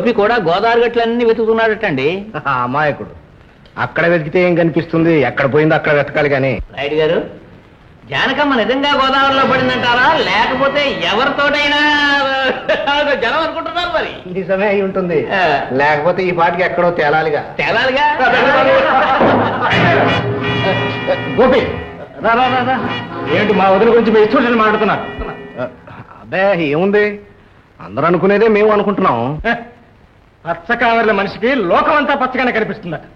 గోపి కూడా గోదావరి గట్లన్నీ వెతుకుతున్నాడటండి. అమాయకుడు. అక్కడ వెతికితే ఏం కనిపిస్తుంది? ఎక్కడ పోయిందో అక్కడ వెతకాలి. కానీ రాయుడు గారు, జానకమ్మ నిజంగా గోదావరిలో పడిందంటారా, లేకపోతే ఎవరితోటైనా జనం అనుకుంటున్నారు? మరి నిజమే అయి ఉంటుంది, లేకపోతే ఈ పాటికి ఎక్కడో తేలాలిగా. గోపి ఏంటి మా వదిన గురించి మీ ఇష్టం మాట్లాడుతున్నా? అదే ఏముంది, అందరూ అనుకునేదే మేము అనుకుంటున్నాం. పచ్చకావర్ల మనిషికి లోకం అంతా పచ్చగానే కనిపిస్తుందట.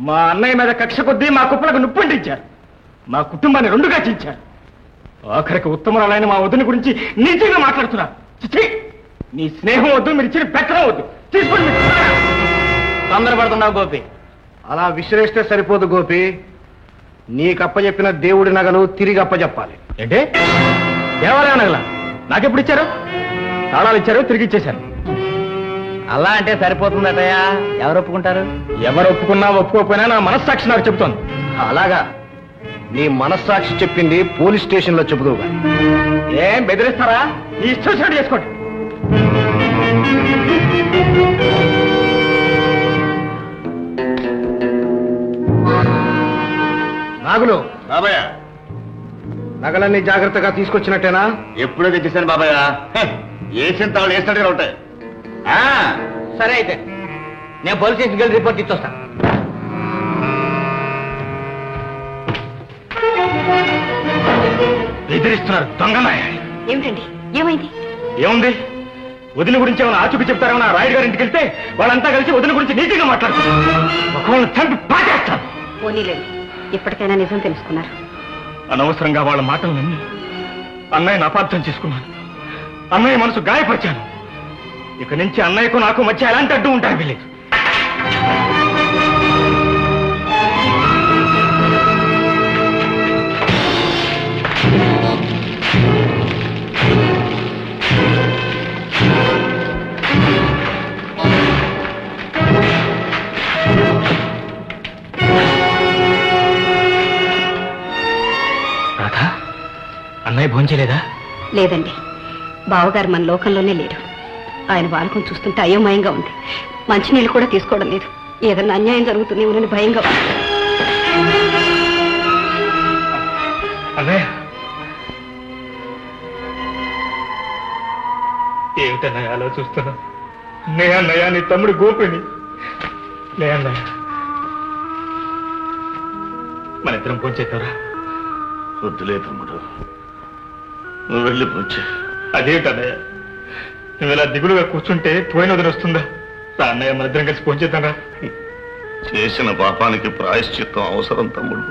మా అన్నయ్య మీద కక్ష కొద్దీ మా కుప్పలకు నిప్పంటించారు, మా కుటుంబాన్ని రెండుగా చీల్చారు. ఆఖరికి ఉత్తమరాలైన మా వదిన గురించి నీచంగా మాట్లాడుతున్నారు. చిచి, నీ స్నేహం వద్దు, మీరు ఇచ్చిన పెట్టడం వద్దు. తీసుకోండి. తొందరపడుతున్నావు గోపి. అలా విసిరేస్తే సరిపోదు గోపి, నీకప్పచెప్పిన దేవుడి నగలు తిరిగి అప్పచెప్పాలి. ఏంటి? దేవాలయ నగల నాకెప్పుడు ఇచ్చారు? తాళాలు ఇచ్చారు, తిరిగి ఇచ్చేశారు. అలా అంటే సరిపోతుందటయ్యా. ఎవరు ఒప్పుకుంటారు? ఎవరు ఒప్పుకున్నా ఒప్పుకోకపోయినా నా మనస్సాక్షి నాకు చెబుతోంది. అలాగా? నీ మనస్సాక్షి చెప్పింది పోలీస్ స్టేషన్ లో చెబుదువుగా. ఏం బెదిరిస్తారా? ఈ ఇష్టం చేసుకోండి. నాగులు, బాబాయ్ నగలన్నీ జాగ్రత్తగా తీసుకొచ్చినట్టేనా? ఎప్పుడో తెచ్చేసాను బాబాయ్. వేసిన తాళ్ళు వేసినట్టుగా ఉంటాయి. సరే అయితే నేను పోలీస్ స్టేషన్కి వెళ్ళి రిపోర్ట్ ఇచ్చొస్తాను. బెదిరిస్తున్నారు దొంగనాయ. ఏమిటండి, ఏమైంది? ఏముంది, వదిన గురించి ఏమైనా ఆచూకి చెప్తారేమో. రాయుడు గారి ఇంటికి వెళ్తే వాళ్ళంతా కలిసి వదిన గురించి నీతిగా మాట్లాడుతున్నారు. ఒకళ్ళని చంపి పాటేస్తాను. పోనీలేండి, ఇప్పటికైనా నిజం తెలుసుకున్నారు. అనవసరంగా వాళ్ళ మాటలు నమ్మి అన్నయ్యను అపార్థం చేసుకున్నాను. అన్నయ్య మనసు గాయపరిచాను. ఇక నుంచి అన్నయ్యకు నాకు మధ్య ఎలాంటి అడ్డు ఉంటాయి వీళ్ళకి. రాధా, అన్నయ్య భోంచేలేదా? లేదండి, బావగారు మన లోకంలోనే లేరు. ఆయన బాలకం చూస్తుంటే అయోమయంగా ఉంది. మంచినీళ్ళు కూడా తీసుకోవడం లేదు. ఏదన్నా అన్యాయం జరుగుతుందేమోనని భయంగా ఉంది. అన్నయ్య, ఏమిటన్నయ్య అలా చూస్తున్నా? నే అన్నయ్య, నీ తమ్ముడు గోపిని. నే అన్నయ్య, మన ఇద్దరం పోంచేద్దారా? వద్దులే తమ్ముడు, నువ్వు వెళ్ళి పోంచే. అదేమిటన్నయ్య, నువ్వు ఇలా దిగులుగా కూర్చుంటే పోయిన వదిన వస్తుందా? అన్నయ్య, మన ఇద్దరం కలిసి పోంచేద్దారా? చేసిన పాపానికి ప్రాయశ్చిత్తం అవసరం తమ్ముడు.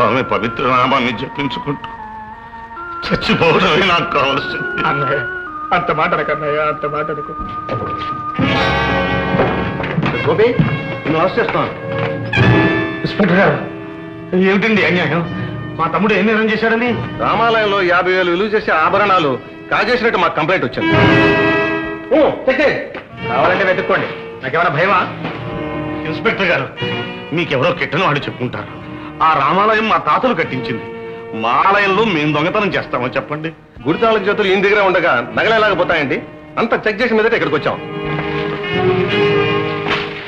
ఆమె పవిత్ర నామాన్ని జపించుకుంటూ చచ్చిపోవడమే నాకు కావలసింది. అన్నయ్య, అంత మాట అనకన్నయ్య, అంత మాట అనుకో. గోపి, నువ్వు అరెస్ట్ చేస్తున్నాను. ఇన్స్పెక్టర్ గారు, ఏమిటండి అన్యాయం? మా తమ్ముడు ఏం నిర్ణయం చేశాడని? రామాలయంలో 50,000 విలువ చేసే ఆభరణాలు కాజేసినట్టు మాకు కంప్లైంట్ వచ్చింది. కావాలంటే వెతుక్కోండి, నాకేమైనా భయమా? ఇన్స్పెక్టర్ గారు, మీకెవరో కిట్టను వాడు చెప్పుకుంటారు. ఆ రామాలయం మా తాతలు కట్టించింది. మా ఆలయంలో మేము దొంగతనం చేస్తామో చెప్పండి? గుడితాళ్ళ చేతులు ఈయన దగ్గర ఉండగా నగలేలాగపోతాయండి? అంతా చెక్ చేసిన మీదట ఇక్కడికి వచ్చాం.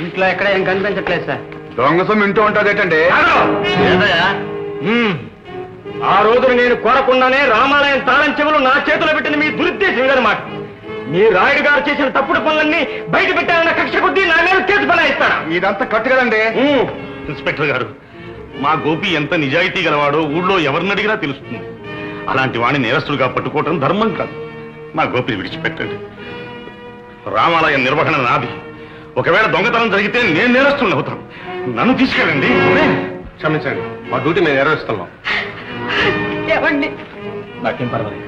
ఇంట్లో ఎక్కడ ఏం కనిపించట్లేదు సార్. దొంగసం ఇంటూ ఉంటుంది ఏంటండి? ఆ రోజున నేను కోరకుండానే రామాలయం తాళం చెవులు నా చేతిలో పెట్టిన మీ దురుద్దేశం ఇదన్నమాట. మీ రాయుడు గారు చేసిన తప్పుడు పనులన్నీ బయట పెట్టాలన్న కక్ష కొద్దీ నా మీద కేసు బనాయిస్తారా? ఇదంతా కట్టు కదండి. ఇన్స్పెక్టర్ గారు, మా గోపి ఎంత నిజాయితీ గలవాడో ఊళ్ళో ఎవరిని అడిగినా తెలుస్తుంది. అలాంటి వాడిని నేరస్తులుగా పట్టుకోవటం ధర్మం కాదు. మా గోపిని విడిచిపెట్టండి. రామాలయం నిర్వహణ నాది. ఒకవేళ దొంగతనం జరిగితే నేను నేరస్తుని అవుతాను. నన్ను తీసుకెళ్ళండి. క్షమించండి, మా డ్యూటీ మేము నెరవేరుస్తున్నాం. ఏమండి, నాకేం పర్వాలేదు.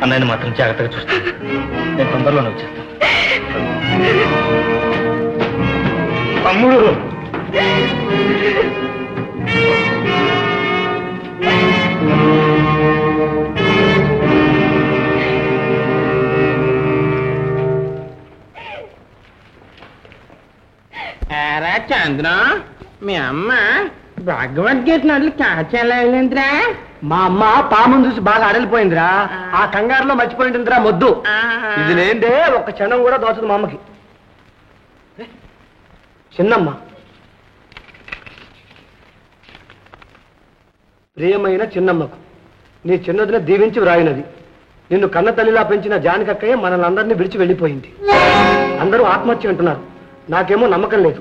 అన్నయ్యని మాత్రం జాగ్రత్తగా చూస్తాను. నేను తొందరలోనే వచ్చేస్తాను. తమ్ముడు, చంద్ర, మీ అమ్మ భగవద్గీత నడులు కాచేలా వెళ్ళిందిరా? మా అమ్మ పామును చూసి బాగా అడలిపోయిందిరా. ఆ కంగారులో మర్చిపోయిందిరా మొద్దు. ఇది లేదే ఒక్క క్షణం కూడా దోచదు మా అమ్మకి. చిన్నమ్మ, ప్రియమైన చిన్నమ్మకు నీ చిన్నదిన దీవించి వ్రాయినది. నిన్ను కన్న తల్లిలా పెంచిన జానకక్కయ్య మనల్ని అందరినీ విడిచి వెళ్ళిపోయింది. అందరూ ఆత్మహత్య అంటున్నారు. నాకేమో నమ్మకం లేదు.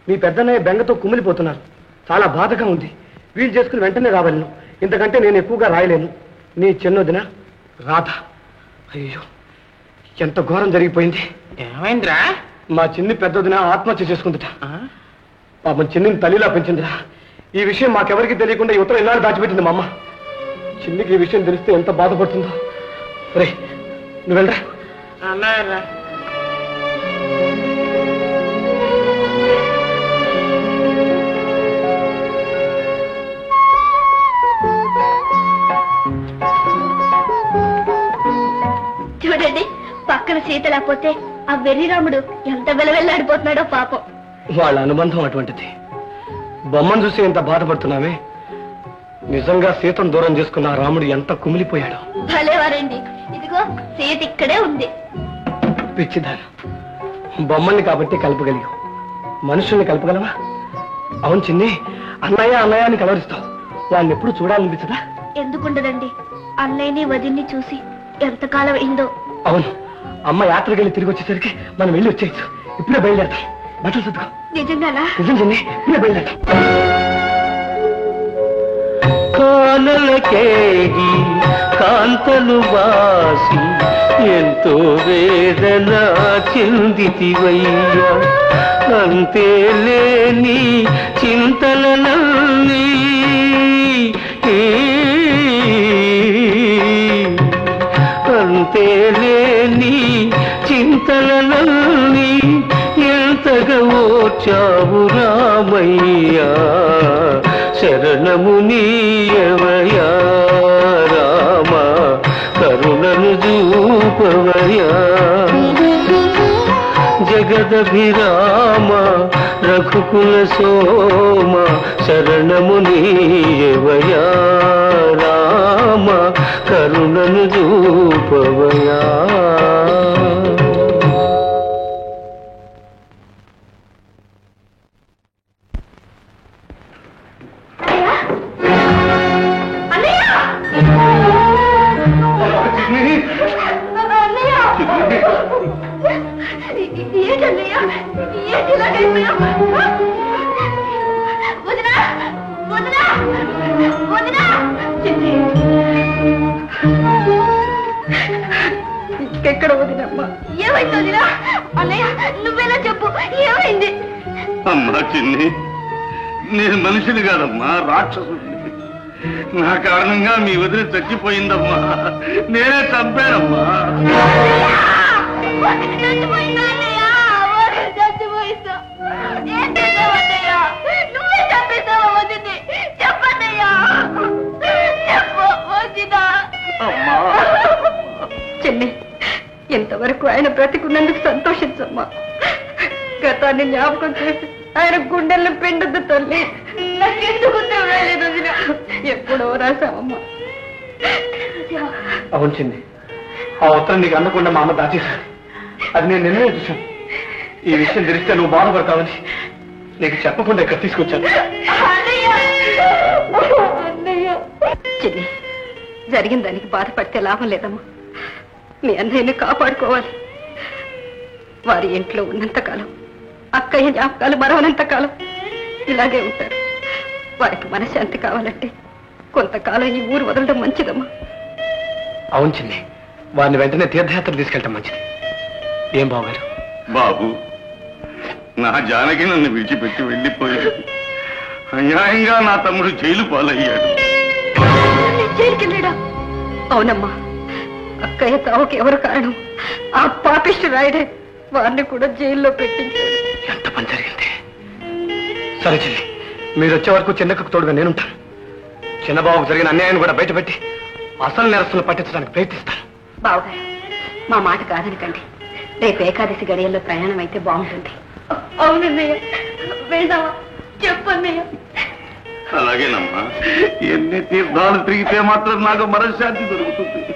మీ పెద్దన్నయ్య బెంగతో కుమిలిపోతున్నారు. చాలా బాధగా ఉంది. వీలు చేసుకుని వెంటనే రావాలను. ఇంతకంటే నేను ఎక్కువగా రాయలేను. నీ చిన్నదిన రాధ. అయ్యో, ఎంత ఘోరం జరిగిపోయింది. ఏమైందిరా? మా చిన్ని పెద్దదిన ఆత్మహత్య చేసుకుందిట. పాపం చిన్నిని తల్లిలా పెంచిందిరా. ఈ విషయం మాకెవరికి తెలియకుండా యువతలో ఎన్నాళ్ళు దాచిపెట్టింది మా అమ్మ. చిన్నికి ఈ విషయం తెలిస్తే ఎంత బాధపడుతుందో. రే, నువ్వు వెళ్ళరా. అన్నారా? చూడండి, పక్కన సీత లేకపోతే ఆ వెర్రిరాముడు ఎంత వెలవెల్లాడిపోతున్నాడో పాపం. వాళ్ళ అనుబంధం అటువంటిది. బొమ్మను చూసి ఎంత బాధపడుతున్నామే. నిజంగా సీతను దూరం చేసుకున్న ఆ రాముడు ఎంత కుమిలిపోయాడు. భలేవారండి, ఇదిగో సీత ఇక్కడే ఉంది. పిచ్చిదాన, బొమ్మల్ని కాబట్టి కలపగలిగాం, మనుషుల్ని కలపగలవా? అవును చిన్ని, అన్నయ్య అన్నయ్య అని కలవరిస్తావు. వాళ్ళని ఎప్పుడు చూడాలనిపించదా? ఎందుకుండదండి, అన్నయ్యని వదిన్ని చూసి ఎంతకాలం అయిందో. అవును, అమ్మ యాత్రకి వెళ్ళి తిరిగి వచ్చేసరికి మనం వెళ్ళి వచ్చేయచ్చు. ఇప్పుడే బయలుదేరతాం. బట్టలు సర్దుకో. నిజంగానా? నిజం చిన్ని, ఇప్పుడే బయలుదేరతాం. కానలకేగి కాంతలు వాసి ఎంతో వేదన చెందితివయ్యా. అంతే లేని చింతలనల్ని అంతే లేని చింతలనల్ని ఎంతగా ఓర్చావు రామయ్యా. శరణము నీయవయా రామ, కరుణను చూపవయా. జగదభిరామ రఘుకుల సోమ, శరణము నీయవయా రామ, కరుణను చూపవయా. ఇంకెక్కడ వదినమ్మా? ఏమైంది వదినా? అన్నయ్య, నువ్వేనా చెప్పు, ఏమైంది? అమ్మా చిన్ని, నేను మనిషిని కాదమ్మా, రాక్షసుడిని. నా కారణంగా మీ వదిలి చచ్చిపోయిందమ్మా. నేనే చంపానమ్మా. చచ్చిపోయిందా అన్నయ్య? చచ్చిపోయిందా? ఏం చేసావు అన్నయ్య? నువ్వే చంపేసావా వదిన్ని? చెప్పన్నయ్య, చెప్పు వదినా. చెల్లి, ఇంతవరకు ఆయన బ్రతికున్నందుకు సంతోషించమ్మా. గతాన్ని జ్ఞాపకం చేసి ఆయన గుండెల్లో పిండద్దు తల్లి. నాకెందుకు తెలియలేదు వదినా? ఎప్పుడో రాసావమ్మా. అవును చిన్ని, ఆ ఉత్తరం నీకు అందకుండా మా అమ్మ దాచేశాను. అది నేను నిన్నే చూశాను. ఈ విషయం తెలిస్తే నువ్వు బాధపడతావని నీకు చెప్పకుండా ఇక్కడ తీసుకొచ్చాను. చెల్లి, జరిగిన దానికి బాధపడితే లాభం లేదమ్మా. మీ అన్నయ్యని కాపాడుకోవాలి. వారి ఇంట్లో ఉన్నంతకాలం, అక్కయ్య జ్ఞాపకాలు మరవనంతకాలం ఇలాగే ఉంటారు. వారికి మనశ్శాంతి కావాలంటే కొంతకాలం ఈ ఊరు వదలడం మంచిదమ్మా. అవును చిన్ని, వారిని వెంటనే తీర్థయాత్ర తీసుకెళ్ళటం మంచిది. ఏం బావగారు? బాబు, నా జానకి నన్ను విడిచిపెట్టి వెళ్ళిపోయాడు. అన్యాయంగా నా తమ్ముడు జైలు పాలయ్యాడు. జైలుకెళ్ళాడా? అవునమ్మా, అక్కయ్య తావుకి ఎవరు కారణం? ఆ పాపిష్టి రాయుడే వారిని కూడా జైల్లో పెట్టించాడు. ఎంత పని జరిగింది. సరే చెల్లి, మీరు వచ్చే వరకు చిన్నకు తోడుగా నేనుంటాను. చిన్నబాబుకు జరిగిన అన్యాయాన్ని కూడా బయటపెట్టి అసలు నేరస్తులను పట్టించడానికి ప్రయత్నిస్తాను. బావగారు, మా మాట కాదనకండి. రేపు ఏకాదశి గడియల్లో ప్రయాణం అయితే బాగుంటుంది. అవునన్నయ్య, వెళ్దామా? చెప్పన్నయ్య. అలాగేనమ్మా, ఎన్ని తీర్థాలు తిరిగితే మాత్రం నాకు మనశ్శాంతి దొరుకుతుంది.